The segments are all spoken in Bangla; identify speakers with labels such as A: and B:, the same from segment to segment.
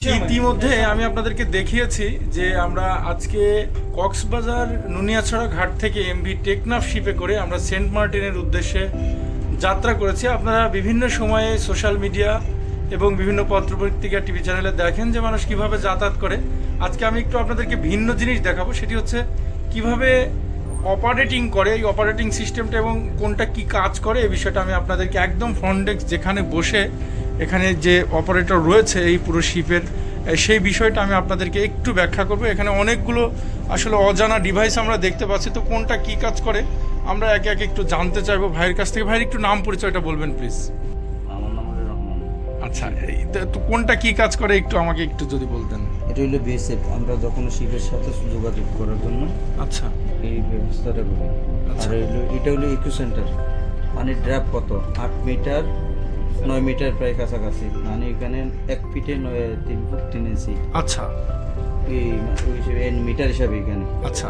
A: ইতিমধ্যে আমি আপনাদেরকে দেখিয়েছি যে আমরা আজকে কক্সবাজার নুনিয়াছড়া ঘাট থেকে এমভি টেকনাফ শিপে করে আমরা সেন্ট মার্টিনের উদ্দেশ্যে যাত্রা করেছি। আপনারা বিভিন্ন সময়ে সোশ্যাল মিডিয়া এবং বিভিন্ন পত্রপত্রিকা টিভি চ্যানেলে দেখেন যে মানুষ কিভাবে যাতায়াত করে। আজকে আমি একটু আপনাদেরকে ভিন্ন জিনিস দেখাবো, সেটি হচ্ছে কিভাবে অপারেটিং করে, এই অপারেটিং সিস্টেমটা এবং কোনটা কি কাজ করে এই বিষয়টা আমি আপনাদেরকে একদম ফ্রন্ট ডেস্ক যেখানে বসে এখানে যে অপারেটর রয়েছে এই পুরো শিপের সেই বিষয়টা আমি আপনাদেরকে একটু ব্যাখ্যা করব। এখানে অনেকগুলো আসলে অজানা ডিভাইস আমরা দেখতে পাচ্ছি, তো কোনটা কি কাজ করে আমরা একে একে একটু জানতে চাইবো ভাইয়ের কাছ থেকে। ভাইয়ের একটু নাম পরিচয়টা বলবেন প্লিজ।
B: আমার নাম হলো রহমান।
A: আচ্ছা, তো কোনটা কি কাজ করে একটু আমাকে একটু যদি বলতেন।
B: এটা হলো বিএসএফ, আমরা যখন শিপের সাথে যোগাযোগ করার জন্য
A: আচ্ছা
B: এই ব্যবস্থাটা করি। আর এটা হলো ইকো সেন্টার, মানে ড্রাপ কত 8 মিটার 9 মিটার প্রায় কাছাকাছি, মানে এখানে 1 ফিটে 3 ফুট 3 ইঞ্চি।
A: আচ্ছা
B: এই হিসেবে মিটার হিসাবে এখানে।
A: আচ্ছা,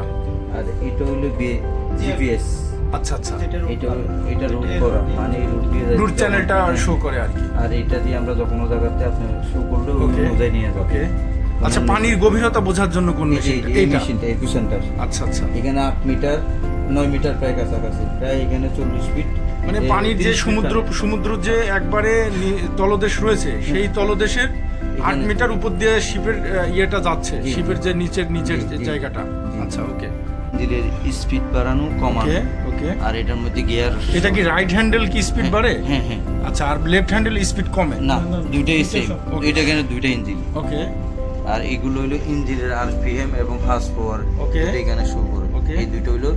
B: আর এটা হলো জিপিএস।
A: আচ্ছা আচ্ছা,
B: এটা রুট করা, মানে
A: রুট চ্যানেলটা শো করে আর কি।
B: আর এটা দিয়ে আমরা যে কোনো জায়গাতে আপনি শো করলে অনুযায়ী নিয়ে যাবে।
A: আচ্ছা, পানির গভীরতা বোঝার জন্য কোন মেশিনটা?
B: এই মেশিনটা ইকো সেন্টার।
A: আচ্ছা আচ্ছা,
B: এখানে 8 মিটার 9 মিটার প্রায় কাছাকাছি, প্রায় এখানে 40 ফিট।
A: মানে পানির যে সমুদ্র যে একবারে তলদেশ রয়েছে সেই তলদেশের 8 মিটার উপর দিয়ে শিপের ইয়েটা যাচ্ছে, শিপের যে নিচের জায়গাটা। আচ্ছা ওকে,
B: দিলের স্পিড বাড়ানো কমানো।
A: ওকে,
B: আর এটার মধ্যে গিয়ার।
A: এটা কি রাইট হ্যান্ডেল কি স্পিড বাড়ে?
B: হ্যাঁ হ্যাঁ।
A: আচ্ছা, আর লেফট হ্যান্ডেল স্পিড কমে?
B: না, দুইটাই সেম। এটা এখানে দুইটা ইঞ্জিন।
A: ওকে,
B: আর এগুলো হলো ইঞ্জিনের আরপিএম এবং হার্স পাওয়ার।
A: ওকে,
B: এখানে শো করে। এই দুটো হলো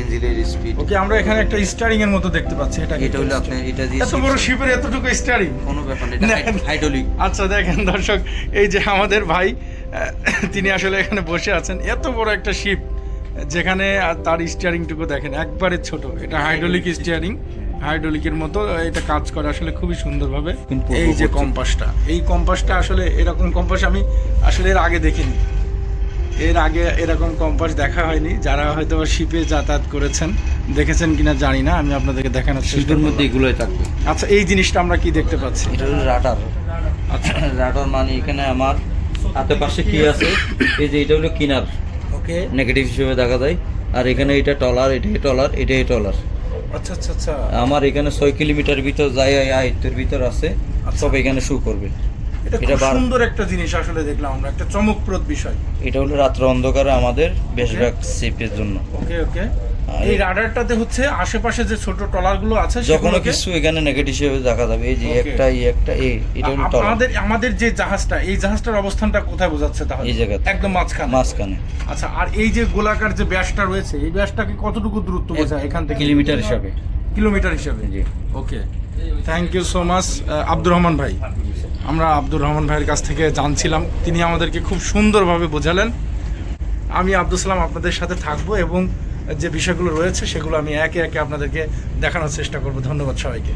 B: ইঞ্জিনের স্পিড।
A: ওকে, আমরা এখানে একটা স্টিয়ারিং এর মতো দেখতে পাচ্ছি।
B: এটা হলো আপনি এটা দিয়ে
A: এত বড় শিপের এতটুকু স্টিয়ারিং?
B: কোনো ব্যাপার না, এটা হাইড্রোলিক।
A: আচ্ছা দেখেন দর্শক, এই যে আমাদের ভাই তিনি আসলে এখানে বসে আছেন, এত বড় একটা শিপ যেখানে তার স্টিয়ারিংটুকু দেখেন একবারে ছোট। এটা হাইড্রোলিক স্টিয়ারিং, হাইড্রোলিকের মতো এটা কাজ করে আসলে খুবই সুন্দরভাবে। এই যে কম্পাসটা, এই কম্পাসটা আসলে এরকম কম্পাস আমি আসলে এর আগে দেখিনি। এর আগে এরকম কম্পাস দেখা হয়নি। যারা হয়তো শিপে যাতায়াত করেছেন দেখেছেন কিনা জানি না, আমি আপনাদেরকে দেখানোর
B: শিপের মধ্যে এগুলোই থাকবে।
A: আচ্ছা, এই জিনিসটা আমরা কি দেখতে পাচ্ছি?
B: এটা হলো রাডার। আচ্ছা, রাডার মানে এখানে আমার হাতের পাশে কি আছে, এই যে এটা হলো কিনার।
A: ওকে,
B: নেগেটিভ হিসেবে দেখা যায়। আর এখানে এটা টলার, এটাই টলার, এটাই টলার।
A: আচ্ছা আচ্ছা আচ্ছা, আমার
B: এখানে 6 কিলোমিটার ভিতর যায়, আয়ত্তের ভিতর আছে, সব এখানে শো করবে।
A: এটা খুব সুন্দর একটা জিনিস আসলে দেখলাম আমরা, একটা চমকপ্রদ বিষয়।
B: এটা হলো রাত্র অন্ধকারে আমাদের বেশিরভাগ সেফের জন্য।
A: ওকে ওকে, এই রাডারটাতে হচ্ছে আশেপাশে যে ছোট টলারগুলো আছে
B: যখন কিছু এখানে নেগেটিভ হিসেবে দেখা যাবে। এই যে একটা এটা হলো টলার।
A: আমাদের যে জাহাজটা, এই জাহাজটার অবস্থানটা কোথায় বোঝাচ্ছে তাহলে?
B: এই জায়গাতে
A: একদম মাঝখানে। আচ্ছা, আর এই যে গোলাকার যে ব্যাসটা রয়েছে, এই ব্যাসটাকে কতটুকু দূরত্ব বোঝায় এখান থেকে?
B: কিলোমিটার হিসাবে।
A: জি, okay, thank you so much Abdur Rahman ভাই। আমরা আব্দুর রহমান ভাইয়ের কাছ থেকে জানছিলাম, তিনি আমাদেরকে খুব সুন্দরভাবে বোঝালেন। আমি আব্দুল সালাম আপনাদের সাথে থাকবো এবং যে বিষয়গুলো রয়েছে সেগুলো আমি একে একে আপনাদেরকে দেখানোর চেষ্টা করব। ধন্যবাদ সবাইকে।